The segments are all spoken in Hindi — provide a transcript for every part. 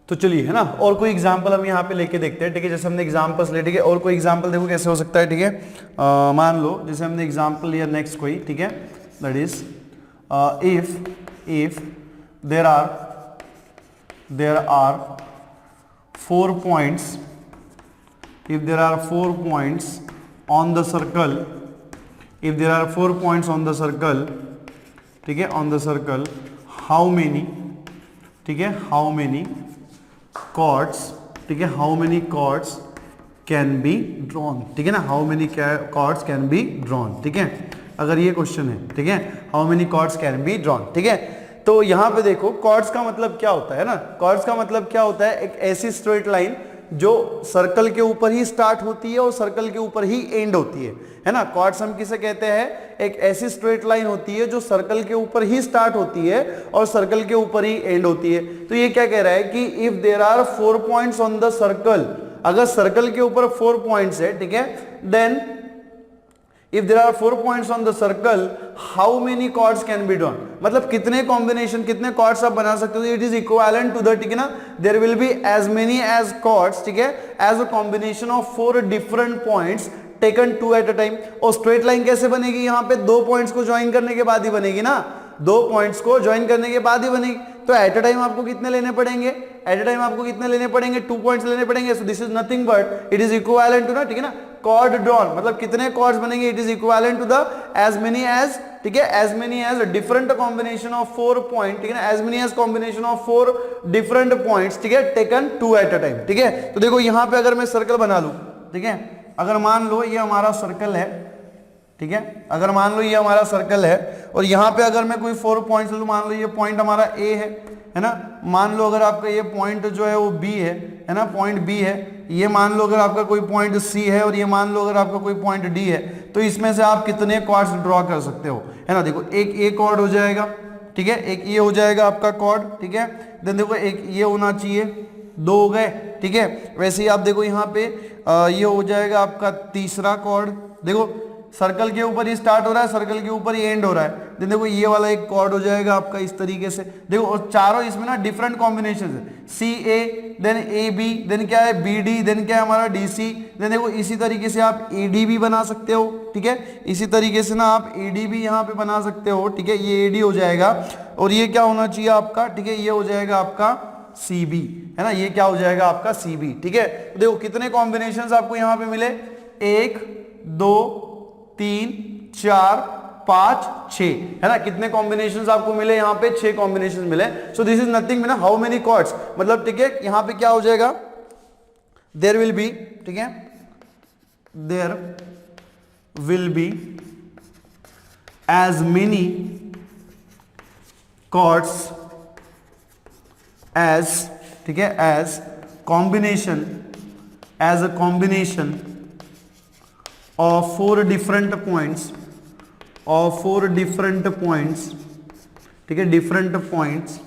तो चलिए, है ना, और कोई एग्जांपल हम यहाँ पे लेके देखते हैं, ठीक है। जैसे हमने एग्जांपल्स ले, ठीक है, और कोई एग्जांपल देखो कैसे हो सकता है, ठीक है। मान लो जैसे हमने एग्जांपल लिया नेक्स्ट कोई, ठीक है, that is if there are 4 points, if there are 4 points on the circle, if there are 4 points on the circle, ठीक है, on the circle, how many, ठीक है, how many chords, ठीक है, how many chords can be drawn, ठीक है ना, how many chords can be drawn, ठीक है, अगर ये क्वेश्चन है, ठीक है, how many chords can be drawn, ठीक है। तो यहां पे देखो chords का मतलब क्या होता है ना, chords का मतलब क्या होता है, एक ऐसी स्ट्रेट लाइन जो सर्कल के ऊपर ही स्टार्ट होती है और सर्कल के ऊपर ही एंड होती है ना। कॉर्ड्स हम किसे कहते हैं, एक ऐसी स्ट्रेट लाइन होती है जो सर्कल के ऊपर ही स्टार्ट होती है और सर्कल के ऊपर ही एंड होती है। तो ये क्या कह रहा है कि if there are 4 points on the circle, अगर सर्कल के ऊपर 4 पॉइंट्स है, ठीक है, then if there are 4 points on the circle, how many chords can be drawn, मतलब कितने कॉम्बिनेशन, कितने chords आप बना सकते हो। It is equivalent to the, ठीक है ना, there will be as many as chords, ठीक है, as a combination of 4 different points taken 2 at a time. और स्ट्रेट लाइन कैसे बनेगी, यहाँ पे 2 पॉइंट्स को ज्वाइन करने के बाद ही बनेगी ना, 2 पॉइंट्स को ज्वाइन करने के बाद ही बनेगी। तो एट अ टाइम आपको कितने लेने पड़ेंगे, एट अ टाइम आपको कितने लेने पड़ेंगे, 2 पॉइंट्स लेने पड़ेंगे। So this is nothing but it is equivalent to ना, ठीक है ना, chord drawn, मतलब कितने chords बनेंगे, it is equivalent to the as many as, ठीक है, as many as different combination of 4 point, ठीक है ना, as many as combination of 4 different points, ठीक है, टेकन 2 एट अ टाइम, ठीक है। तो देखो यहां पे अगर मैं सर्कल बना लूं, ठीक है, अगर मान लो ये हमारा सर्कल है, ठीक है, अगर मान लो ये हमारा सर्कल है और यहाँ पे अगर मैं कोई 4 पॉइंट्स लूं, मान लो ये पॉइंट हमारा ए है ना, मान लो अगर आपका ये पॉइंट जो है वो बी है ना, पॉइंट बी है, ये मान लो अगर आपका कोई पॉइंट सी है और ये मान लो अगर आपका कोई पॉइंट डी है, तो इसमें से आप कितने कॉर्ड्स ड्रॉ कर सकते हो, है ना। देखो एक ए कॉर्ड हो जाएगा, ठीक है, एक ये हो जाएगा आपका कॉर्ड, ठीक है, देन देखो एक ये होना चाहिए, 2 हो गए, ठीक है। वैसे ही आप देखो यहाँ पे ये हो जाएगा आपका तीसरा कॉर्ड, देखो सर्कल के ऊपर ही स्टार्ट हो रहा है, सर्कल के ऊपर ही एंड हो रहा है, देन देखो ये वाला एक कॉर्ड हो जाएगा आपका इस तरीके से। देखो और चारों इसमें ना डिफरेंट कॉम्बिनेशन है, C A, then A B, then क्या है बी डी, देन क्या है हमारा डी सी, देन देखो इसी तरीके से आप ए डी भी बना सकते हो, ठीक है, इसी तरीके से ना आप ए डी भी यहाँ पे बना सकते हो, ठीक है, ये ए डी हो जाएगा और ये क्या होना चाहिए आपका, ठीक है, ये हो जाएगा आपका सी बी, है ना, ये क्या हो जाएगा आपका सी बी, ठीक है। तो देखो कितने कॉम्बिनेशन आपको यहाँ पे मिले, 1 2 3 4 5 6, है ना, कितने कॉम्बिनेशंस आपको मिले यहाँ पे, 6 कॉम्बिनेशन मिले। सो दिस इज नथिंग ना, हाउ मेनी कॉर्ड्स, मतलब ठीक है, यहाँ पे क्या हो जाएगा, देयर विल बी, ठीक है, there will be as many chords as, ठीक है, as combination, as a combination of 4 different points, of 4 different points, ठीक है, different points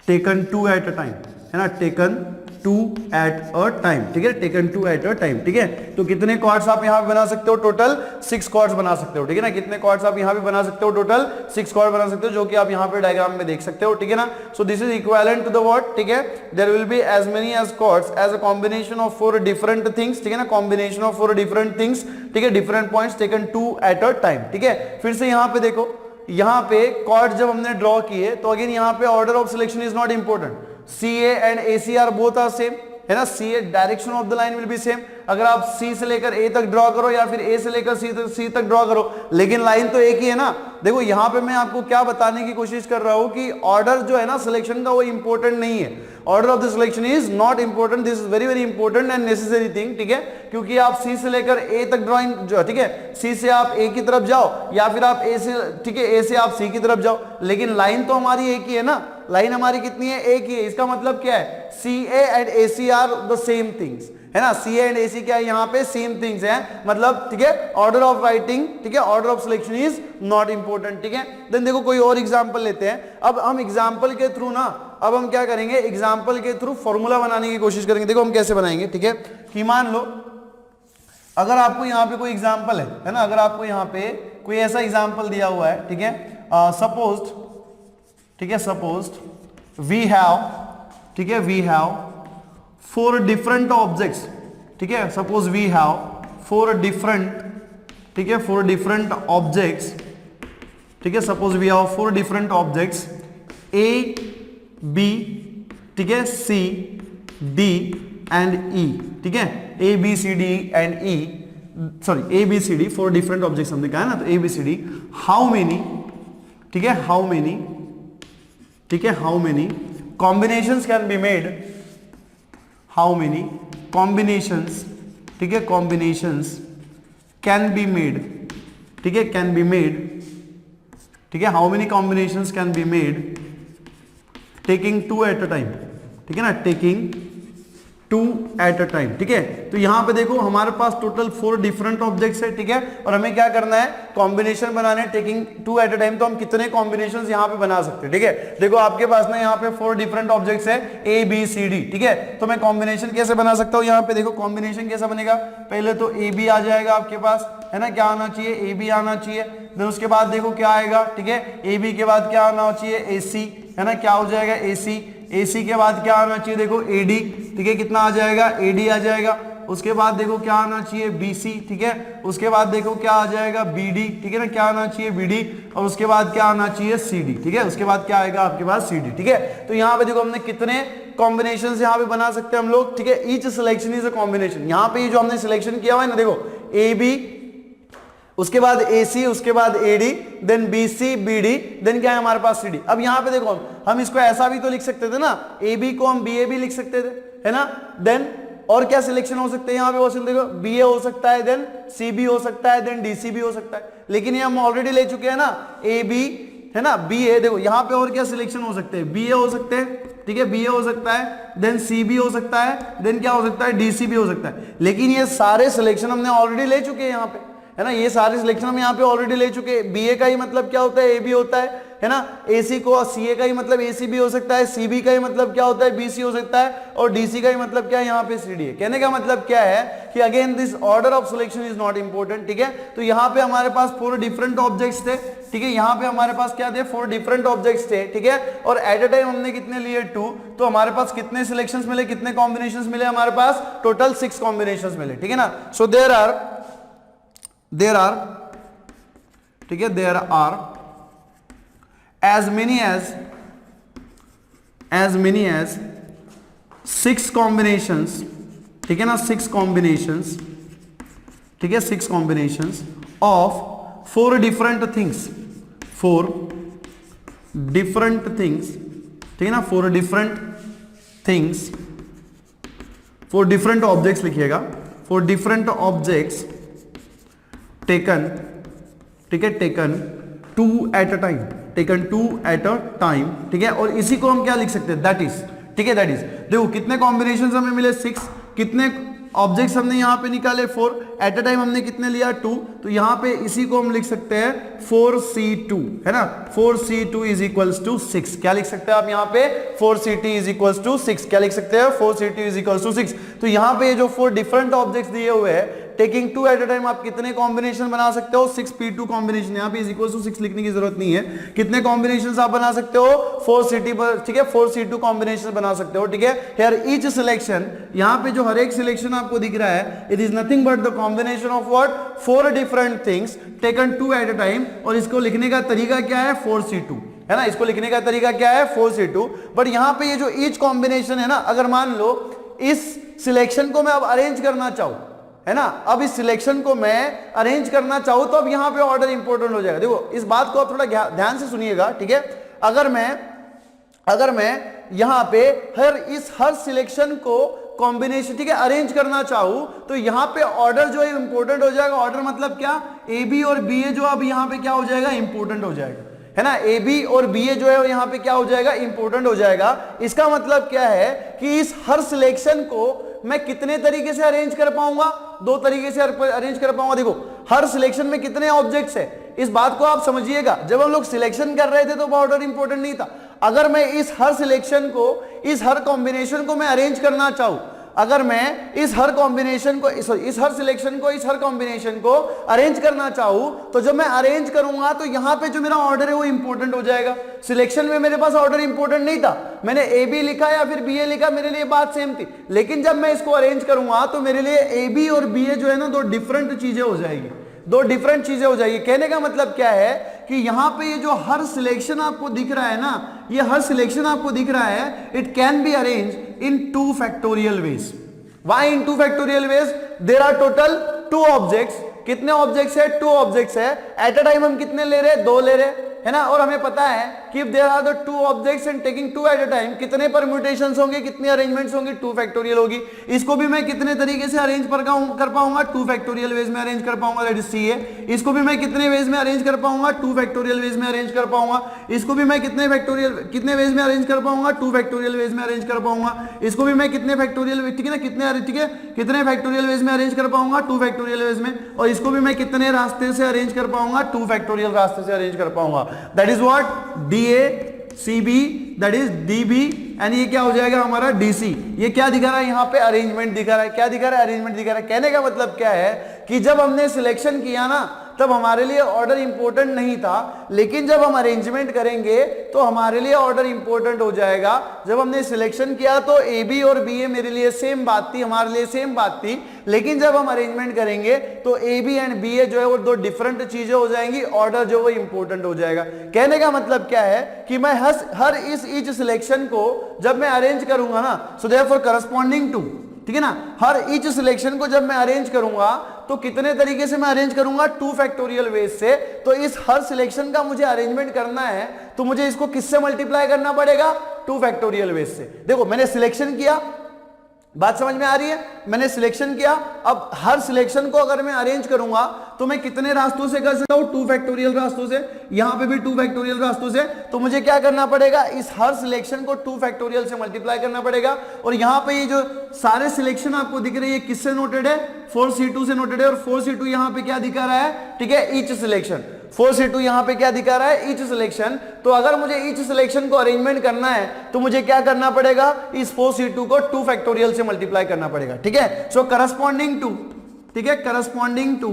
taken 2 at a time, है ना, taken 2 at a time, ठीक है, taken 2 at a time, ठीक है। तो कितने कॉर्ड्स आप यहाँ पे बना सकते हो, टोटल 6 कॉर्ड्स बना सकते हो, ठीक है ना, कितने कॉर्ड्स आप यहाँ पे बना सकते हो, टोटल 6 कॉर्ड बना सकते हो, जो कि आप यहाँ पे डायग्राम में देख सकते हो, ठीक है ना। So this is equivalent to the what, ठीक है, there will be as many as chords as a combination of 4 different things, ठीक है ना, कॉम्बिनेशन ऑफ 4 डिफरेंट थिंग्स, ठीक है, different points taken 2 at a time, ठीक है। फिर से यहाँ पे देखो, यहाँ पे कॉर्ड जब हमने ड्रॉ किए तो अगेन यहाँ पे order of selection is not important, C A and A C are both are same, है ना, C A direction of the line will be same, अगर आप सी से लेकर ए तक ड्रॉ करो या फिर ए से लेकर सी तक ड्रॉ करो, लेकिन लाइन तो एक ही है ना। देखो यहाँ पे मैं आपको क्या बताने की कोशिश कर रहा हूं कि ऑर्डर जो है ना सिलेक्शन का वो इंपॉर्टेंट नहीं है, order of the selection is not important, this is very very important and necessary thing, ठीक है, क्योंकि आप सी से लेकर ए तक ड्रॉइंग जो, ठीक है, सी से आप ए की तरफ जाओ या फिर आप ए से, ठीक है, ए से आप सी की तरफ जाओ, लेकिन लाइन तो हमारी एक ही है ना, लाइन हमारी कितनी है, एक ही है। इसका मतलब क्या है, C A and A C are the same things, है ना, सी एंड ए सी क्या है यहाँ पे, सेम थिंग्स हैं, मतलब ठीक है, ऑर्डर ऑफ राइटिंग, ठीक है, order of selection is not important, ठीक है। देन देखो कोई और एग्जांपल लेते हैं, अब हम एग्जांपल के थ्रू ना, अब हम क्या करेंगे, एग्जांपल के थ्रू फॉर्मूला बनाने की कोशिश करेंगे। देखो हम कैसे बनाएंगे, ठीक है, कि मान लो अगर आपको यहाँ पे कोई एग्जांपल है ना, अगर आपको यहाँ पे कोई ऐसा एग्जांपल दिया हुआ है, ठीक है, सपोज्ड, ठीक है, सपोज्ड वी हैव, ठीक है, वी हैव 4 डिफरेंट ऑब्जेक्ट्स, ठीक है, सपोज वी हैव 4 डिफरेंट, ठीक है, 4 डिफरेंट ऑब्जेक्ट्स, ठीक है, suppose we have 4 different objects A B, ठीक है, सी डी एंड ई, ठीक है, A B C D and E, sorry A B C D 4 different objects हमने कहा है ना, तो A B C D, how many, ठीक है, हाउ मेनी, ठीक है, how many combinations can be made, how many combinations, ठीक है, कॉम्बिनेशंस कैन बी मेड, ठीक है, कैन बी मेड, ठीक है, how many combinations can be made taking 2 at a time, ठीक है ना, टेकिंग 2 एट अ टाइम, ठीक है। तो यहां पे देखो हमारे पास टोटल 4 डिफरेंट ऑब्जेक्ट्स है, ठीक है, और हमें क्या करना है, कॉम्बिनेशन बनाने, टेकिंग 2 एट अ टाइम। तो हम कितने कॉम्बिनेशंस यहां पे बना सकते हैं, ठीक है। देखो आपके पास ना यहां पे 4 डिफरेंट ऑब्जेक्ट्स है ए बी सी डी, ठीक है, तो मैं कॉम्बिनेशन कैसे बना सकता हूं, यहां पे देखो कॉम्बिनेशन कैसा बनेगा, पहले तो ए बी आ जाएगा आपके पास, है ना, क्या आना चाहिए, ए बी आना चाहिए, देन उसके बाद देखो क्या आएगा, ठीक है, ए बी के बाद क्या आना चाहिए, ए सी, है ना, क्या हो जाएगा, ए सी, ए सी के बाद क्या आना चाहिए, देखो ए डी, ठीक है, कितना आ जाएगा, ए डी आ जाएगा, उसके बाद देखो क्या आना चाहिए, बी सी, ठीक है, उसके बाद देखो क्या आ जाएगा, बी डी, ठीक है ना, क्या आना चाहिए, बी डी, और उसके बाद क्या आना चाहिए, सी डी, ठीक है, उसके बाद क्या आएगा आपके पास, सी डी, ठीक है। तो यहाँ पे देखो हमने कितने कॉम्बिनेशन यहाँ पे बना सकते हैं हम लोग, ठीक है, each selection is a combination. यहाँ पे जो हमने सिलेक्शन किया हुआ है ना, देखो ए बी, उसके बाद ए सी, उसके बाद A D, then B C B D, then क्या है हमारे पास सी डी। अब यहाँ पे देखो हम इसको ऐसा भी तो लिख सकते थे ना, ए बी को हम बी ए भी लिख सकते थे, है ना, देन और क्या सिलेक्शन हो सकते हैं यहाँ पे, वो देखो बी ए हो सकता है, देन सी बी हो सकता है, देन डी सी भी हो सकता है, लेकिन ये हम ऑलरेडी ले चुके हैं ना, ए बी, है ना, बी ए। देखो यहाँ पे और क्या सिलेक्शन हो सकते हैं, बी ए हो सकते हैं, ठीक है, बी ए हो सकता है, देन सी बी हो सकता है, देन क्या हो सकता है, डी सी भी हो सकता है, लेकिन ये सारे सिलेक्शन हमने ऑलरेडी ले चुके हैं यहाँ पे, है ना, ये सारे सिलेक्शन हम यहाँ पे ऑलरेडी ले चुके हैं। बी ए का ही मतलब क्या होता है, ए बी होता है ना, ए सी को सी ए का ही मतलब ए सी बी हो सकता है, सी बी का ही मतलब क्या होता है, बी सी हो सकता है, और डी सी का ही मतलब क्या है, यहाँ पे सी डी है। कहने का मतलब क्या है कि again this order of selection is not important, ठीक है। तो यहाँ पे हमारे पास 4 डिफरेंट ऑब्जेक्ट्स थे, ठीक है, यहाँ पे हमारे पास क्या थे, 4 डिफरेंट ऑब्जेक्ट्स थे, ठीक है, और एट अ टाइम हमने कितने लिए, 2। तो हमारे पास कितने सिलेक्शंस मिले, कितने कॉम्बिनेशंस मिले, हमारे पास टोटल 6 कॉम्बिनेशंस मिले, ठीक है ना। सो देयर आर, ठीक है, there are as many as 6 combinations, ठीक है ना, 6 combinations, ठीक है, 6 combinations of 4 different things, 4 different things, ठीक है ना, 4 different things, 4 different objects लिखिएगा, 4 different objects taken, ठीक है, taken 2 at a time, taken 2 at a time, ठीक है, और इसी को हम क्या लिख सकते हैं, दैट इज, ठीक है, दैट इज। देखो कितने कॉम्बिनेशंस हमें मिले, 6, कितने ऑब्जेक्ट्स हमने यहाँ पे निकाले, 4, एट अ टाइम हमने कितने लिया, 2, तो यहाँ पे इसी को हम लिख सकते हैं 4C2, है ना, 4C2 इज इक्वल्स टू 6। क्या लिख सकते हैं आप यहाँ पे, 4CT इज इक्वल्स टू 6, क्या लिख सकते हैं, 4CT इज इक्वल्स टू 6। तो यहाँ पे ये जो 4 डिफरेंट ऑब्जेक्ट्स दिए हुए हैं, टेकिंग 2 एट अ टाइम आप कितने कॉम्बिनेशन बना सकते हो, 6P2 कॉम्बिनेशन, यहाँ पे इज इक्वल्स टू 6 लिखने की जरूरत नहीं है, कितने कॉम्बिनेशंस आप बना सकते हो, 4CT पर, ठीक है, 4C2 कॉम्बिनेशन बना सकते हो, ठीक है। हियर ईच सिलेक्शन, यहाँ पे जो हर एक सिलेक्शन आपको दिख रहा है, it is nothing but the combination of what, 4 different things taken 2 at a time, और इसको लिखने का तरीका क्या है, 4C2, है ना, इसको लिखने का तरीका क्या है, 4C2। बट यहाँ पे ये जो ईच कॉम्बिनेशन है ना, अगर मान लो इस सिलेक्शन को मैं अब अरेंज करना चाहूं, है ना, अब इस सिलेक्शन को मैं अरेंज करना चाहूं, तो अब यहां पे ऑर्डर इंपॉर्टेंट हो जाएगा। देखो इस बात को आप थोड़ा ध्यान से सुनिएगा, ठीक है। अगर मैं यहां पे हर सिलेक्शन को कॉम्बिनेशन, ठीक है, अरेंज करना चाहूं, तो यहां पे ऑर्डर जो है इंपॉर्टेंट हो जाएगा। ऑर्डर मतलब क्या, ए बी और बी ए जो अब यहां पे क्या हो जाएगा, इंपॉर्टेंट हो जाएगा, है ना, ए बी और बी ए जो है यहाँ पे क्या हो जाएगा, इंपॉर्टेंट हो जाएगा। इसका मतलब क्या है कि इस हर सिलेक्शन को मैं कितने तरीके से अरेंज कर पाऊंगा, 2 तरीके से अरेंज कर पाऊंगा। देखो हर सिलेक्शन में कितने ऑब्जेक्ट्स है, इस बात को आप समझिएगा। जब हम लोग सिलेक्शन कर रहे थे तो ऑर्डर इंपॉर्टेंट नहीं था। अगर मैं इस हर सिलेक्शन को, इस हर कॉम्बिनेशन को मैं अरेंज करना चाहूं, अगर मैं इस हर कॉम्बिनेशन को इस हर सिलेक्शन को इस हर कॉम्बिनेशन को अरेंज करना चाहूं, तो जब मैं अरेंज करूंगा तो यहां पे जो मेरा ऑर्डर है वो इंपॉर्टेंट हो जाएगा। सिलेक्शन में मेरे पास ऑर्डर इंपॉर्टेंट नहीं था, मैंने ए बी लिखा या फिर बी ए लिखा, मेरे लिए बात सेम थी। लेकिन जब मैं इसको अरेंज करूंगा तो मेरे लिए ए बी और बी ए जो है ना दो डिफरेंट चीजें हो जाएगी, दो डिफरेंट चीजें हो जाएगी। कहने का मतलब क्या है कि यहां पे ये जो हर सिलेक्शन आपको दिख रहा है ना, ये हर सिलेक्शन आपको दिख रहा है, it can be arrange in 2 factorial ways. Why in 2 factorial ways? There are total 2 objects. कितने ऑब्जेक्ट्स है? 2 ऑब्जेक्ट्स है। एट अ टाइम हम कितने ले रहे हैं? 2 ले रहे है ना। और हमें पता है कि if there are the 2 objects and taking 2 at a time, कितने परम्यूटेशंस होंगे, कितने अरेंजमेंट्स होंगे? 2 फैक्टोरियल होगी। इसको भी मैं कितने तरीके से अरेंज कर पाऊंगा? 2 फैक्टोरियल वेज में अरेंज कर पाऊंगा, दैट इज सी ए। इसको भी मैं कितने वेज में अरेंज कर पाऊंगा? 2 फैक्टोरियल वेज में अरेंज कर पाऊंगा। इसको भी मैं कितने वेज में अरेंज कर पाऊंगा? 2 फैक्टोरियल वेज में अरेंज कर पाऊंगा। इसको भी मैं कितने फैक्टोरियल, ठीक है ना, कितने फैक्टोरियल वेज में अरेंज कर पाऊंगा? 2 फैक्टोरियल वेज में। और इसको भी मैं कितने रास्ते से अरेंज कर पाऊंगा? 2 फैक्टोरियल रास्ते से अरेंज कर पाऊंगा। That is what D A C B, that is D B, and ये क्या हो जाएगा हमारा डी सी। ये क्या दिखा रहा है यहाँ पे? अरेंजमेंट दिखा रहा है। क्या दिखा रहा है? अरेंजमेंट दिखा रहा है। कहने का मतलब क्या है कि जब हमने सिलेक्शन किया ना, तब हमारे लिए ऑर्डर इंपॉर्टेंट नहीं था, लेकिन जब हम अरेंजमेंट करेंगे तो हमारे लिए ऑर्डर इंपॉर्टेंट हो जाएगा। जब हमने सिलेक्शन किया तो ए बी और बी ए मेरे लिए सेम बात थी, हमारे लिए सेम बात थी, लेकिन जब हम अरेंजमेंट करेंगे तो ए बी एंड बी ए जो है वो दो डिफरेंट चीजें हो जाएंगी, ऑर्डर जो वो इंपॉर्टेंट हो जाएगा। कहने का मतलब क्या है कि मैं हर इस ईच सिलेक्शन को जब मैं अरेंज करूंगा ना, सो देयरफॉर करस्पॉन्डिंग टू, ठीक है ना, हर ईच सिलेक्शन को जब मैं अरेंज करूंगा तो कितने तरीके से मैं अरेंज करूंगा? 2 फैक्टोरियल वेज से। तो इस हर सिलेक्शन का मुझे अरेंजमेंट करना है तो मुझे इसको किससे मल्टीप्लाई करना पड़ेगा? 2 फैक्टोरियल वेज से। देखो मैंने सिलेक्शन किया, बात समझ में आ रही है? मैंने सिलेक्शन किया, अब हर सिलेक्शन को अगर मैं अरेंज करूंगा तो मैं कितने रास्तों से कर सकता हूं? 2 फैक्टोरियल रास्तों से। यहां पे भी 2 फैक्टोरियल रास्तों से। तो मुझे क्या करना पड़ेगा? इस हर सिलेक्शन को 2 फैक्टोरियल से मल्टीप्लाई करना पड़ेगा। और यहां पे ये जो सारे सिलेक्शन आपको दिख रहे हैं, किससे नोटेड है? 4C2 से नोटेड है। और 4C2 यहां पे क्या दिखा रहा है? ठीक है, ईच सिलेक्शन। 4C2 यहां पे क्या दिखा रहा है? Each selection. तो अगर मुझे ईच सिलेक्शन को अरेंजमेंट करना है तो मुझे क्या करना पड़ेगा? इस 4C2 को 2 फैक्टोरियल से मल्टीप्लाई करना पड़ेगा। ठीक है, सो करस्पॉन्डिंग टू, ठीक है, करस्पॉन्डिंग टू,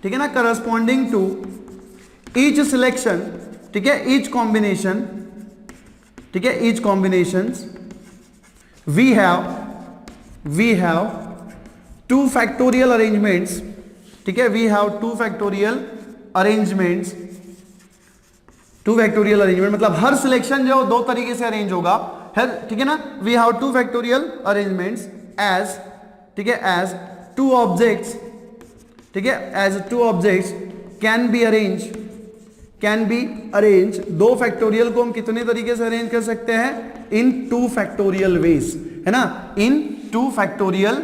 ठीक है ना, करस्पॉन्डिंग टू ईच सिलेक्शन, ठीक है, ईच कॉम्बिनेशन, ठीक है, each combinations we have 2 factorial arrangements, ठीक है, we have 2 factorial arrangements. 2 factorial arrangement मतलब हर सिलेक्शन जो 2 तरीके से अरेंज होगा, ठीक है ना। We have 2 factorial arrangements as, ठीक है, एज 2 ऑब्जेक्ट्स, ठीक है, as 2 objects can be arrange. 2 factorial को हम कितने तरीके से अरेंज कर सकते हैं? इन 2 फैक्टोरियल वेज, है ना, in 2 factorial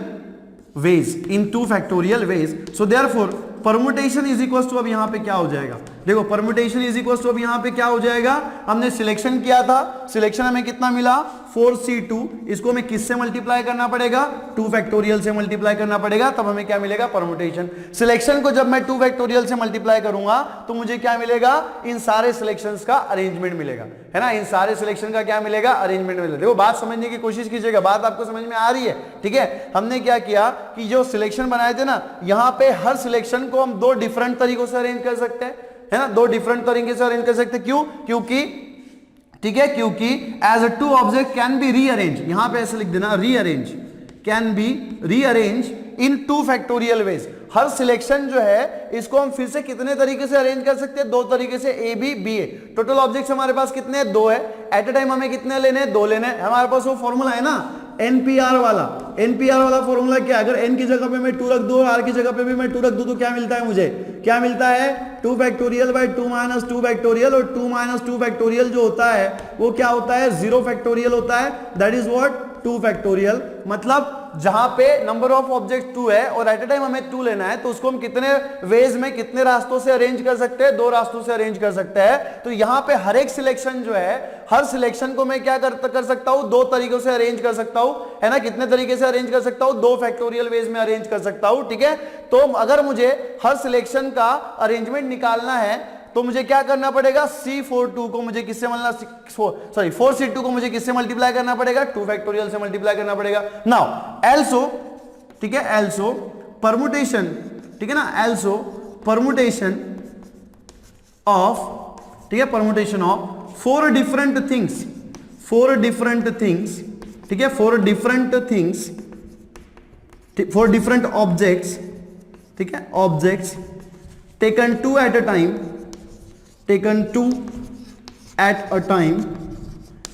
ways, in 2 factorial ways. So therefore permutation is equal to, अब यहां पे क्या हो जाएगा? देखो परमुटेशन इज इक्वल टू, अब यहां पे क्या हो जाएगा? हमने सिलेक्शन किया था, सिलेक्शन हमें कितना मिला? 4C2। इसको हमें किससे मल्टीप्लाई करना पड़ेगा? 2 फैक्टोरियल से मल्टीप्लाई करना पड़ेगा, तब हमें क्या मिलेगा? परमुटेशन। सिलेक्शन को जब मैं 2 फैक्टोरियल से मल्टीप्लाई करूंगा तो मुझे क्या मिलेगा? इन सारे सिलेक्शंस का अरेंजमेंट मिलेगा, है ना, इन सारे सिलेक्शन का क्या मिलेगा? अरेंजमेंट मिलेगा। देखो बात समझने की कोशिश कीजिएगा, बात आपको समझ में आ रही है? ठीक है, हमने क्या किया कि जो सिलेक्शन बनाए थे ना, यहां पे हर सिलेक्शन को हम 2 डिफरेंट तरीकों से अरेंज कर सकते हैं, है ना, 2 डिफरेंट तरीके से अरेंज कर सकते हैं। क्यों? क्योंकि, ठीक है, क्योंकि as a 2 object can be rearrange, यहां पे ऐसे लिख देना, rearrange, can be rearrange in 2 factorial ways. हर सिलेक्शन जो है इसको हम फिर से कितने तरीके से अरेंज कर सकते हैं? 2 तरीके से, A B B A. Total objects हमारे पास कितने हैं? 2 है। एट अ टाइम हमें कितने लेने हैं? 2 लेने हैं। हमारे पास वो फॉर्मूला है ना, एनपीआर वाला फॉर्मूला। क्या अगर एन की जगह पे मैं 2 रख दूं और आर की जगह पे भी मैं 2 रख दूं तो क्या मिलता है मुझे? क्या मिलता है? 2 फैक्टोरियल बाई 2 माइनस 2 फैक्टोरियल। और 2 माइनस 2 फैक्टोरियल जो होता है वो क्या होता है? 0 फैक्टोरियल होता है। That is what? 2 फैक्टोरियल। मतलब जहां पे नंबर ऑफ ऑब्जेक्ट 2 है और एट अ टाइम हमें 2 लेना है तो उसको हम कितने वेज में, कितने रास्तों से अरेंज कर सकते हैं? 2 रास्तों से अरेंज कर सकते हैं। तो यहां पे हर एक सिलेक्शन जो है, हर सिलेक्शन को मैं क्या कर सकता हूं? 2 तरीकों से अरेंज कर सकता हूं, है ना। कितने तरीके से अरेंज कर सकता हूं? 2 फैक्टोरियल वेज में अरेंज कर सकता हूं, ठीक है। तो अगर मुझे हर सिलेक्शन का अरेंजमेंट निकालना है तो मुझे क्या करना पड़ेगा, C42 को मुझे किससे मल्ला सॉरी 4C2 को मुझे किससे मल्टीप्लाई करना पड़ेगा, 2 फैक्टोरियल से मल्टीप्लाई करना पड़ेगा। नाउ एल्सो, ठीक है, एल्सो परमुटेशन, ठीक है ना, एल्सो परमुटेशन ऑफ, ठीक है, permutation of 4 different things, 4 different things, ठीक है, 4 डिफरेंट थिंग्स, 4 डिफरेंट ऑब्जेक्ट्स, ठीक है, objects taken 2 at a time, taken 2 at a time,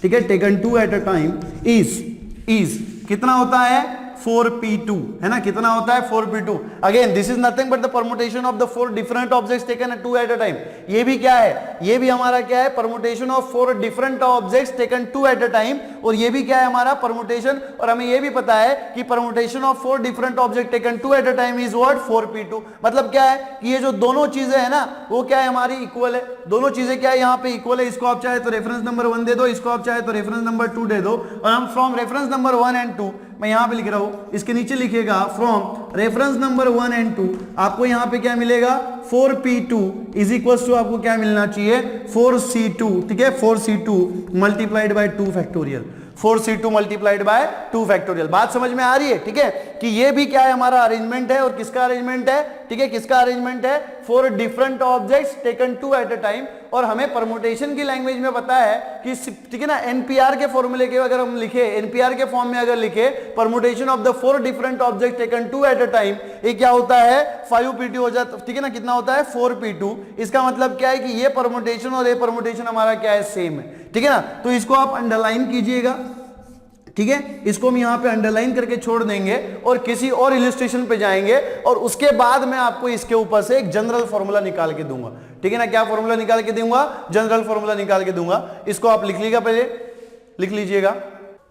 ठीक है, taken 2 at a time is कितना होता है, 4p2, है ना, कितना होता है, 4p2। Again this is nothing but the permutation of the 4 different objects taken at 2 at a time. ये भी क्या है, ये भी हमारा क्या है, permutation of 4 different objects taken 2 at a time. और ये भी क्या है हमारा परमुटेशन, और हमें ये भी पता है कि permutation of 4 different object taken 2 at a time is what, 4p2। मतलब क्या है कि ये जो दोनों चीजें है ना वो क्या है, हमारी इक्वल है, दोनों चीजें क्या है यहाँ पे इक्वल है। इसको आप चाहे तो रेफरेंस नंबर 1 दे दो, इसको आप चाहे तो रेफरेंस नंबर 2 दे दो, और हम फ्रॉम रेफरेंस नंबर 1 एंड 2, मैं यहां पे लिख रहा हूं, इसके नीचे लिखेगा फ्रॉम रेफरेंस नंबर 1 एंड 2, आपको यहां पे क्या मिलेगा, 4p2 इज इक्वल्स टू आपको क्या मिलना चाहिए, 4c2, ठीक है, 4c2 multiplied by 2 factorial, 4c2 multiplied by 2 factorial. बात समझ में आ रही है, ठीक है, कि ये भी क्या है हमारा अरेंजमेंट है, और किसका अरेंजमेंट है, ठीक है, किसका अरेंजमेंट है, 4 different objects taken 2 at a time. और हमें परमुटेशन की लैंग्वेज में पता है कि, ठीक है ना, एनपीआर के फॉर्मूले के अगर हम लिखे, एनपीआर के फॉर्म में अगर लिखे permutation of the 4 different object taken 2 at a time, ये क्या होता है, 5p2 हो जाता, ठीक है ना, कितना होता है, 4p2। इसका मतलब क्या है कि ये परमुटेशन और ये परमुटेशन हमारा क्या है, सेम है, ठीक है ना। तो इसको आप अंडरलाइन कीजिएगा, ठीक है, इसको हम यहां पे अंडरलाइन करके छोड़ देंगे और किसी और इलस्ट्रेशन पे जाएंगे, और उसके बाद मैं आपको इसके ऊपर से एक जनरल फॉर्मूला निकाल के दूंगा, ठीक है ना। क्या फॉर्मूला निकाल के दूंगा, जनरल फॉर्मूला निकाल के दूंगा। इसको आप लिख लीजिएगा, पहले लिख लीजिएगा।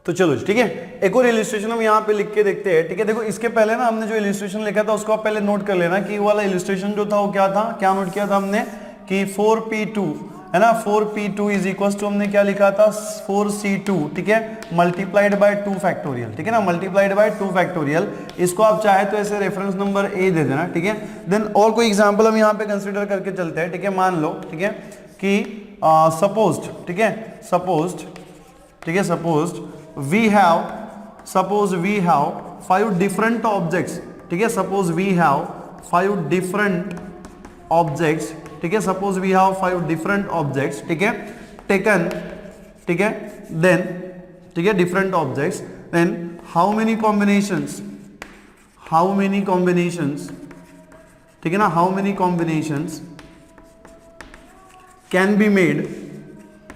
तो चलो ठीक है, एक और इलस्ट्रेशन हम यहाँ पे लिख के देखते हैं, ठीक है। देखो इसके पहले ना हमने जो इलस्ट्रेशन लिखा था उसको आप पहले नोट कर लेना कि वाला इलस्ट्रेशन जो था वो क्या था, क्या नोट किया था हमने कि 4p2 है ना, 4p2 इज इक्वल टू हमने क्या लिखा था, 4c2, ठीक है, मल्टीप्लाइड बाय 2 फैक्टोरियल, ठीक है ना, मल्टीप्लाइड बाय 2 फैक्टोरियल। इसको आप चाहे तो ऐसे रेफरेंस नंबर ए दे देना, ठीक है। देन और कोई एग्जांपल हम यहाँ पे कंसीडर करके चलते हैं, ठीक है। मान लो, ठीक है, कि सपोज्ड, ठीक है, सपोज्ड, ठीक है, supposed we have 5 different objects, ठीक है, suppose we have 5 different objects, ठीक है, suppose we have 5 different objects, ठीक है, टेकन, ठीक है, देन, ठीक है, different objects, then how many combinations, ठीक है ना, how many combinations can be made,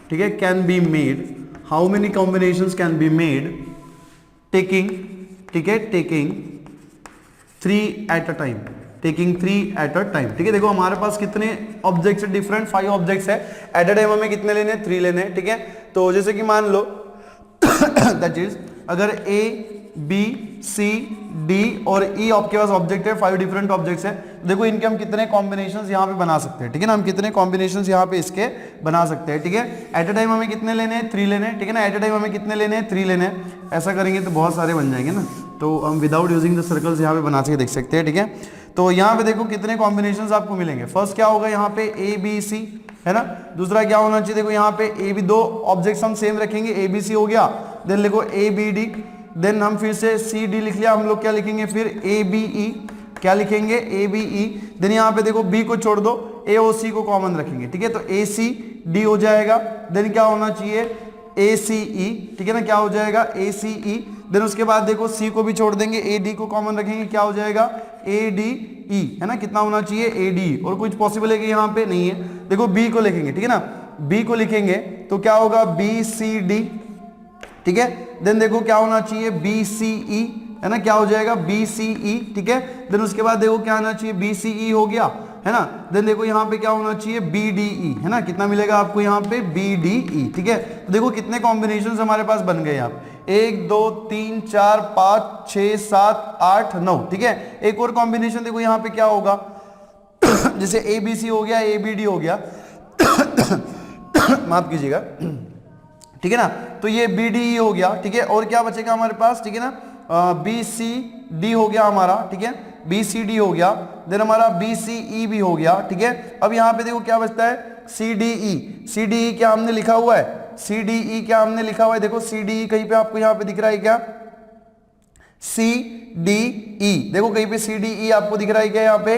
ठीक है, can be made, how many combinations can be made taking, ठीक है, taking 3 at a time, taking 3 at a time, ठीक है। देखो हमारे पास कितने ऑब्जेक्ट्स है, डिफरेंट 5 ऑब्जेक्ट्स है, एट अ टाइम हमें कितने लेने हैं, 3 लेने हैं, ठीक है। तो जैसे कि मान लो दैट इज अगर ए बी सी डी और ई आपके पास ऑब्जेक्ट है, 5 डिफरेंट ऑब्जेक्ट्स है, देखो इनके हम कितने कॉम्बिनेशंस यहाँ पे बना सकते हैं, ठीक है ना, हम कितने कॉम्बिनेशंस यहाँ पे इसके बना सकते हैं, ठीक है। एट अ टाइम हमें कितने लेने हैं, 3 लेने हैं, ठीक है ना, एट अ टाइम हमें कितने लेने हैं, 3 लेने हैं। ऐसा करेंगे तो बहुत सारे बन जाएंगे ना, तो हम विदाउट यूजिंग द सर्कल्स यहाँ पे बना के देख सकते हैं, ठीक है। तो यहाँ पे देखो कितने कॉम्बिनेशंस आपको मिलेंगे। फर्स्ट क्या होगा यहाँ पे ए बी सी, है ना। दूसरा क्या होना चाहिए, देखो यहाँ पे ए बी, 2 ऑब्जेक्ट्स हम सेम रखेंगे, ए बी सी हो गया, देन लिखो ए बी डी, देन हम फिर से सी डी लिख लिया, हम लोग क्या लिखेंगे फिर ए बी ई, क्या लिखेंगे ए बी ई, देन यहाँ पे देखो बी को छोड़ दो, ए और सी को कॉमन रखेंगे, ठीक है, तो ए सी डी हो जाएगा। देन क्या होना चाहिए ए सी ई, ठीक है ना, क्या हो जाएगा ए सी ई। देन उसके बाद देखो सी को भी छोड़ देंगे, ए डी को कॉमन रखेंगे, क्या हो जाएगा ए डी ई, है ना, कितना होना चाहिए ए डी। और कुछ पॉसिबल है कि यहाँ पे नहीं है, देखो बी को लिखेंगे, ठीक है ना, बी को लिखेंगे तो क्या होगा बी सी डी, ठीक है। देन देखो क्या होना चाहिए बी सी ई, है ना, क्या हो जाएगा बी सी ई, ठीक है। देन उसके बाद देखो क्या होना चाहिए बी सी ई हो गया, है ना। देन देखो यहाँ पे क्या होना चाहिए बी डी ई, है ना, कितना मिलेगा आपको यहाँ पे बी डी ई, ठीक है। तो देखो कितने कॉम्बिनेशंस हमारे पास बन गए यहाँ पे, 1 2 3 4 5 6 7 8 9, ठीक है। एक और कॉम्बिनेशन देखो यहाँ पे क्या होगा जैसे ए बी सी हो गया, ए बी डी हो गया माफ कीजिएगा, ठीक है ना। तो ये बी डी ई हो गया, ठीक है। और क्या बचेगा हमारे पास, ठीक है ना, बी सी डी हो गया हमारा, ठीक है, बी सी डी हो गया, देन हमारा बी सी ई भी हो गया, ठीक है। अब यहाँ पे देखो क्या बचता है, C D E. C D E क्या हमने लिखा हुआ है, सी डी ई क्या हमने लिखा हुआ है, देखो सी डी ई कहीं पे आपको यहाँ पे दिख रहा है क्या, सी डी ई, देखो कहीं पे सी डी ई आपको दिख रहा है क्या, यहाँ पे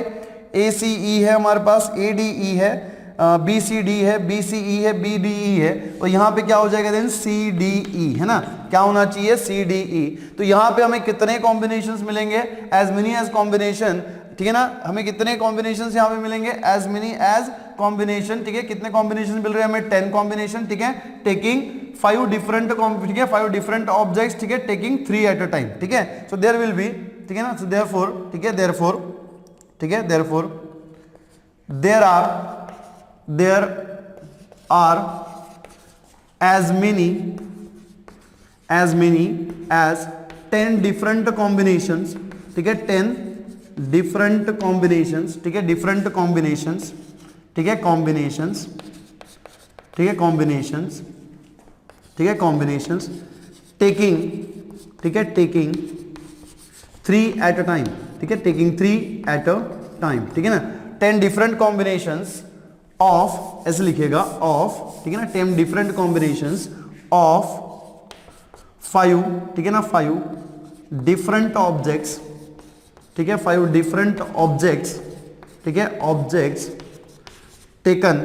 ए सी ई है हमारे पास, ए डी ई है, बी सी डी है, बी सी ई है, बी डी ई है, और यहाँ पे क्या हो जाएगा देन सी डी ई, है ना, क्या होना चाहिए, सी डी ई। तो यहाँ पे हमें कितने कॉम्बिनेशंस मिलेंगे, एज मेनी एज कॉम्बिनेशन, ठीक है ना, हमें कितने कॉम्बिनेशंस यहाँ पे मिलेंगे, एज मेनी एज कॉम्बिनेशन, ठीक है। कितने कॉम्बिनेशन मिल रहे हैं हमें, 10 कॉम्बिनेशन, ठीक है, टेकिंग 5 डिफरेंट, ठीक है, 5 डिफरेंट ऑब्जेक्ट्स, ठीक है, टेकिंग 3 एट अ टाइम, ठीक है। सो देयर विल बी, ठीक है ना, सो देयरफॉर, ठीक है, देयरफॉर, ठीक है, therefore there are as many as 10 different combinations, ठीक है, 10 different combinations, ठीक है, different combinations, ठीक है, combinations, ठीक है, combinations, ठीक है, combinations taking, ठीक है, taking 3 at a time, ठीक है, taking 3 at a time, ठीक है ना, 10 different combinations of, ऐसे लिखेगा of, ठीक है ना, 10 different combinations of 5, ठीक है ना, 5 different objects, ठीक है, 5 different objects, ठीक है, objects taken,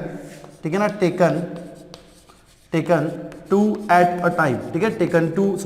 ठीक है ना, taken 2 at a time, ठीक है, taken 3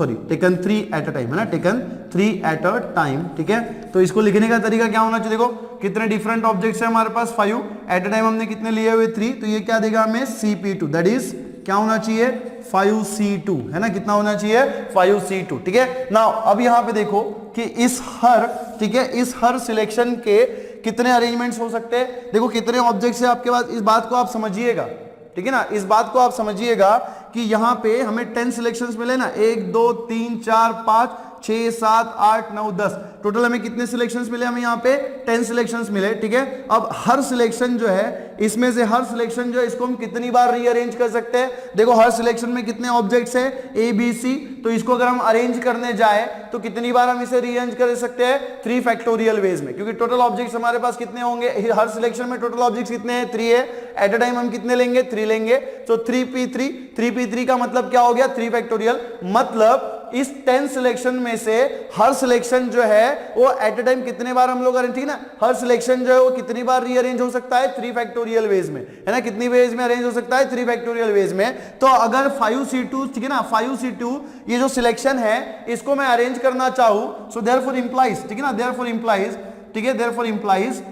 at a time, है ना, taken 3 at a time, ठीक है। तो इसको लिखने का तरीका क्या होना चाहिए, देखो कितने डिफरेंट ऑब्जेक्ट्स है हमारे पास, 5 एट अ टाइम, हमने कितने लिए हुए 3, तो ये क्या देगा हमें, Cp2, दैट इज क्या होना चाहिए, 5C2, है ना, कितना होना चाहिए, 5C2, ठीक है। नाउ अब यहाँ पे देखो कि इस हर, ठीक है, इस हर सिलेक्शन के कितने अरेंजमेंट्स हो सकते हैं, देखो कितने ऑब्जेक्ट्स है आपके पास, इस बात को आप समझिएगा, ठीक है ना, इस बात को आप समझिएगा कि यहाँ पे हमें 10 सिलेक्शंस मिले ना, 1 2 3 4 5 6 7 8 9 10, टोटल हमें कितने सिलेक्शंस मिले, हमें यहाँ पे 10 सिलेक्शंस मिले, ठीक है। अब हर सिलेक्शन जो है, इसमें से हर सिलेक्शन जो है, इसको हम कितनी बार रीअरेंज कर सकते हैं, देखो हर सिलेक्शन में कितने ऑब्जेक्ट्स है, ए बी सी, तो इसको अगर हम अरेंज करने जाए तो कितनी बार हम इसे रीअरेंज कर सकते हैं, 3 फैक्टोरियल वेज में, क्योंकि टोटल ऑब्जेक्ट्स हमारे पास कितने होंगे, हर सिलेक्शन में टोटल ऑब्जेक्ट्स कितने हैं, 3 है, एट अ टाइम हम कितने लेंगे, 3 लेंगे, तो 3p3 का मतलब क्या हो गया, 3 फैक्टोरियल, मतलब इस 10 सिलेक्शन में से हर सिलेक्शन जो है वो एट अ टाइम कितने बार हम लोग अरेंज, ठीक है ना, हर सिलेक्शन जो है वो कितनी बार रीअरेंज हो सकता है, 3 फैक्टोरियल वेज में, है ना, कितनी वेज में अरेंज हो सकता है, 3 फैक्टोरियल वेज में। तो अगर 5C2, ठीक है ना, 5C2 ये जो सिलेक्शन है इसको मैं अरेंज करना चाहूं, सो देयरफॉर इंप्लाइज, ठीक है ना, देयरफॉर इंप्लाइज, ठीक है, देयरफॉर इंप्लाइज,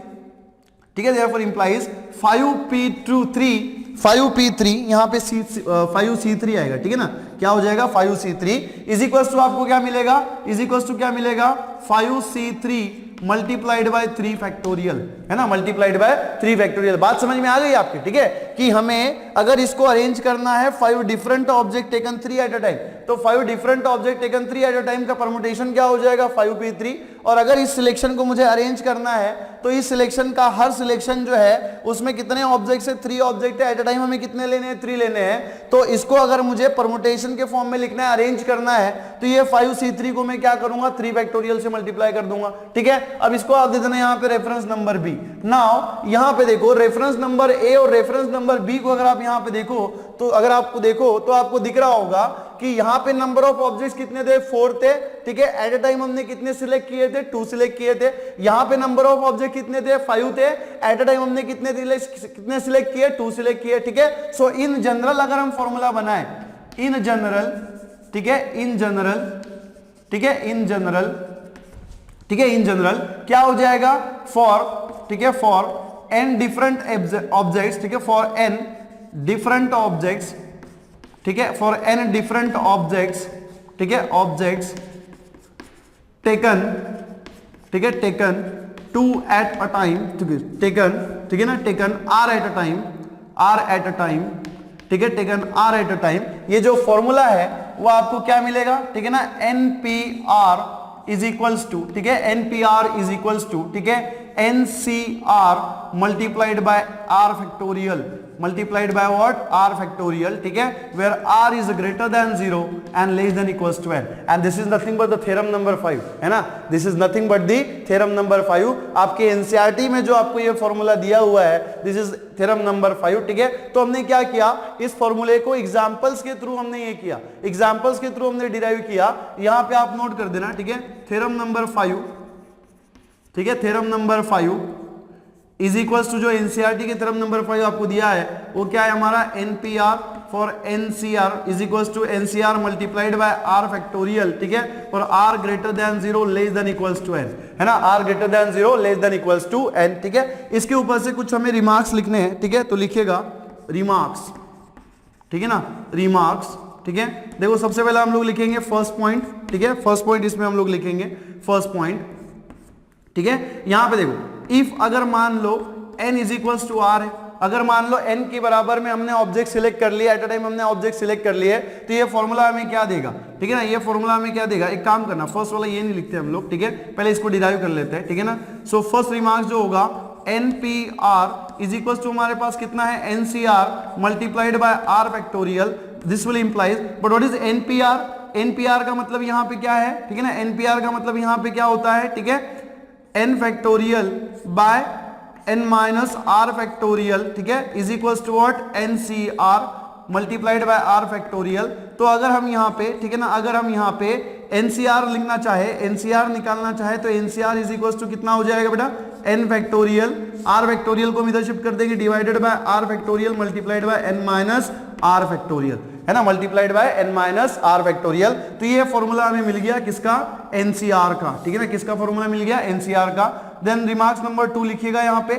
ठीक है, देयरफॉर इंप्लाइज 5p3 यहाँ पे 5C3 आएगा, ठीक है ना, क्या हो जाएगा, 5C3 इज इक्वल्स टू आपको क्या मिलेगा, इज इक्वल्स टू क्या मिलेगा, 5C3 मल्टीप्लाइड बाय 3 फैक्टोरियल, है ना, मल्टीप्लाइड बाय 3 फैक्टोरियल। बात समझ में आ गई आपके, ठीक है, कि हमें अगर इसको अरेंज करना है 5 different object taken 3 at a time, तो 5 different object taken 3 at a time का परमुटेशन क्या हो जाएगा, 5p3, और अगर इस सिलेक्शन को मुझे अरेंज करना है तो इस सिलेक्शन का हर सिलेक्शन जो है उसमें कितने ऑब्जेक्ट है, 3 ऑब्जेक्ट है, एट अ टाइम हमें कितने लेने हैं, 3 लेने हैं, तो इसको अगर मुझे परमुटेशन के फॉर्म में लिखना है, अरेंज करना है, तो ये 5C3 को मैं क्या करूंगा, 3 फैक्टोरियल से मल्टीप्लाई कर दूंगा, ठीक है। अब इसको आप दे देना यहाँ पे रेफरेंस नंबर बी। नाउ यहाँ पे देखो रेफरेंस नंबर ए और रेफरेंस नंबर बी को अगर आप यहाँ पे देखो, तो अगर आपको देखो तो आपको दिख रहा होगा कि यहाँ पे नंबर ऑफ ऑब्जेक्ट्स कितने थे, 4 थे, ठीक है, एट अ टाइम हमने कितने सिलेक्ट किए थे, 2 सिलेक्ट किए थे। यहाँ पे नंबर ऑफ ऑब्जेक्ट कितने थे, 5 थे, एट अ टाइम हमने कितने सिलेक्ट किए, 2 सिलेक्ट किए, ठीक है। सो इन जनरल अगर हम फॉर्मूला बनाए, इन जनरल, ठीक है, इन जनरल, ठीक है, इन जनरल, ठीक है, इन जनरल क्या हो जाएगा, फॉर, ठीक है, फॉर n डिफरेंट ऑब्जेक्ट्स, ठीक है, फॉर n डिफरेंट ऑब्जेक्ट्स, ठीक है, फॉर n डिफरेंट ऑब्जेक्ट्स, ठीक है, ऑब्जेक्ट्स टेकन, ठीक है, taken 2 at a time, taken, ठीक है ना, taken r eight a time, r eight a time, ठीक है, taken r eight a time. ये जो फॉर्मूला है वो आपको क्या मिलेगा, ठीक है ना, NPR इज इक्वल्स टू, ठीक है, NPR इज इक्वल्स टू, ठीक है, NCR multiplied by R factorial, multiplied by what, R factorial, ठीक है, where R is greater than 0 and less than equals to n, and this is nothing but the theorem number 5, है ना, this is nothing but the theorem number 5। आपके एनसीईआरटी में जो आपको ये फॉर्मूला दिया हुआ है, दिस इज थ्योरम नंबर 5, ठीक है। तो हमने क्या किया, इस फॉर्मूले को एग्जांपल्स के थ्रू हमने ये किया, एग्जांपल्स के थ्रू हमने डिराइव किया, यहां पे आप नोट कर देना, ठीक है, थ्योरम नंबर 5, ठीक है, theorem number 5 is equals to जो एनसीईआरटी के थ्योरम नंबर 5 आपको दिया है वो क्या है हमारा, NPR for NCR is equals to NCR multiplied by R factorial, ठीक है, और R greater than 0 less than equals to n, है ना, R greater than 0 less than equals to n, ठीक है। इसके ऊपर से कुछ हमें रिमार्क्स लिखने हैं, ठीक है, तो लिखिएगा रिमार्क्स, ठीक है ना, रिमार्क्स, ठीक है। देखो सबसे पहले हम लोग लिखेंगे फर्स्ट पॉइंट, ठीक है, फर्स्ट पॉइंट इसमें हम लोग लिखेंगे फर्स्ट पॉइंट, ठीक है। यहां पे देखो इफ अगर मान लो n is equals to r है, अगर मान लो n के बराबर में हमने ऑब्जेक्ट सिलेक्ट कर लिया, एट अ टाइम हमने ऑब्जेक्ट सिलेक्ट कर लिए, तो ये फॉर्मूला हमें क्या देगा, ठीक है ना, ये फॉर्मूला हमें क्या देगा, एक काम करना, फर्स्ट वाला ये नहीं लिखते हम लोग, ठीक है, पहले इसको डिराइव कर लेते हैं, ठीक है ना। सो फर्स्ट रिमार्क जो होगा NPR इज इक्वल्स टू हमारे पास कितना है, NCR multiplied by R factorial, this will implies, but what is NPR, NPR का मतलब यहां पे क्या है, ठीक है ना, NPR का मतलब यहां पे क्या होता है, ठीक है, n factorial by n minus r factorial, ठीक है, is equals to what, NCR multiplied by r factorial. तो अगर हम यहाँ पे, ठीक है ना, अगर हम यहाँ पे NCR लिखना चाहे, NCR निकालना चाहे, तो NCR इज इक्वल्स टू कितना हो जाएगा बेटा, n फैक्टोरियल, r फैक्टोरियल को हम इधर शिफ्ट कर देंगे, divided by r factorial multiplied by n minus r factorial, है ना, multiplied by n minus r factorial. तो ये फॉर्मूला हमें मिल गया किसका, NCR का, ठीक है ना, किसका फॉर्मूला मिल गया, NCR का। देन रिमार्क्स नंबर 2 लिखिएगा यहाँ पे,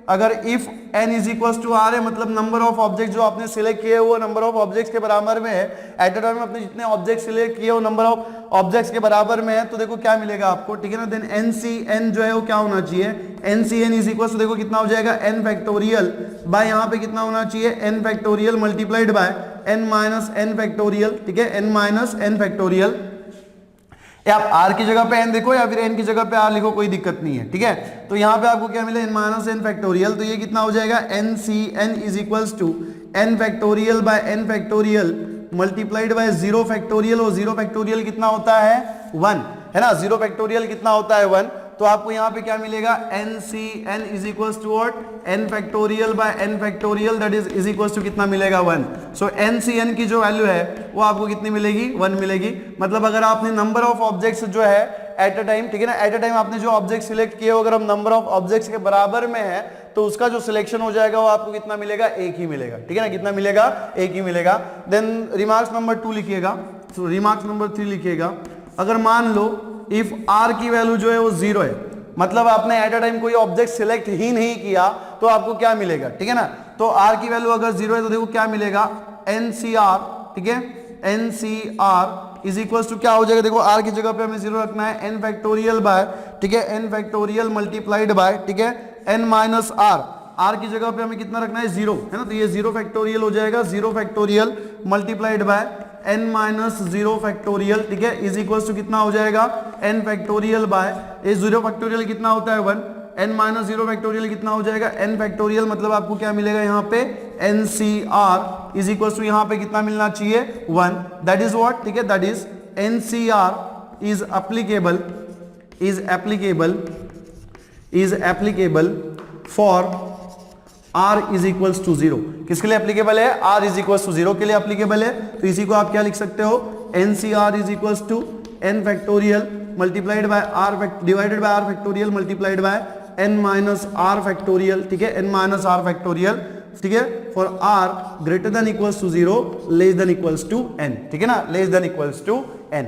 अगर if n is equals to r है, मतलब नंबर ऑफ ऑब्जेक्ट जो आपने सिलेक्ट किए वो नंबर ऑफ ऑब्जेक्ट्स के बराबर में है, एट अ टाइम आपने जितने ऑब्जेक्ट सिलेक्ट किए वो नंबर ऑफ ऑब्जेक्ट्स के बराबर में है, तो देखो क्या मिलेगा आपको, ठीक है ना। देन NCN जो है वो क्या होना चाहिए, NCN इज इक्वल्स टू देखो कितना हो जाएगा, n फैक्टोरियल बाय यहाँ पे कितना होना चाहिए, n factorial multiplied by n minus n factorial, ठीक है, n माइनस n फैक्टोरियल। आप r की जगह पे n देखो या फिर n की जगह पे r लिखो, कोई दिक्कत नहीं है, ठीक है। तो यहाँ पे आपको क्या मिले, n माइनस n फैक्टोरियल, तो ये कितना हो जाएगा, NCN is equals to n factorial by n factorial multiplied by 0 factorial, और 0 फैक्टोरियल कितना होता है 1, है ना, 0 फैक्टोरियल कितना होता है 1। तो आपको यहाँ पे क्या मिलेगा, NCN is equals to what, n factorial by n factorial, that is equals to कितना मिलेगा 1। सो NCN की जो वैल्यू है वो आपको कितनी मिलेगी, 1 मिलेगी। मतलब अगर आपने नंबर ऑफ ऑब्जेक्ट्स जो है एट अ टाइम, ठीक है ना, एट अ टाइम आपने जो ऑब्जेक्ट सिलेक्ट किए, अगर हम नंबर ऑफ ऑब्जेक्ट्स के बराबर में है, तो उसका जो सिलेक्शन हो जाएगा वो आपको कितना मिलेगा, एक ही मिलेगा, ठीक है ना, कितना मिलेगा, एक ही मिलेगा। देन रिमार्क्स नंबर 2 लिखिएगा, रिमार्क्स नंबर 3 लिखिएगा, अगर मान लो इफ r की वैल्यू जो है वो 0 है, मतलब आपने एट अ टाइम कोई ऑब्जेक्ट सिलेक्ट ही नहीं किया, तो आपको क्या मिलेगा, ठीक है ना। तो r की वैल्यू अगर 0 है तो देखो क्या मिलेगा, NCR, ठीक है, NCR इज इक्वल्स टू क्या हो जाएगा, देखो r की जगह पे हमें 0 रखना है, n फैक्टोरियल बाय, ठीक है, n फैक्टोरियल मल्टीप्लाइड बाय, ठीक है, n माइनस r की जगह पे हमें कितना रखना है 0, है ना, तो ये 0 फैक्टोरियल हो जाएगा, 0 factorial multiplied by n minus 0 factorial, ठीक है, इज इक्वल्स टू कितना हो जाएगा, n फैक्टोरियल बाय, ये 0 फैक्टोरियल कितना होता है 1, n माइनस 0 फैक्टोरियल कितना हो जाएगा, n फैक्टोरियल, मतलब आपको क्या मिलेगा यहाँ पे, NCR इज इक्वल्स टू यहाँ पे कितना मिलना चाहिए 1, दैट इज व्हाट, ठीक है, that is NCR is applicable for r is equals to 0। किसके लिए एप्लीकेबल है, r इज इक्वल्स टू 0 के लिए एप्लीकेबल है। तो इसी को आप क्या लिख सकते हो, NCR is equals to n factorial multiplied by r divided by r factorial multiplied by n minus r factorial, ठीक है, n माइनस r फैक्टोरियल, ठीक है, for r greater than equals to 0 less than equals to n, ठीक है ना, less than equals to n।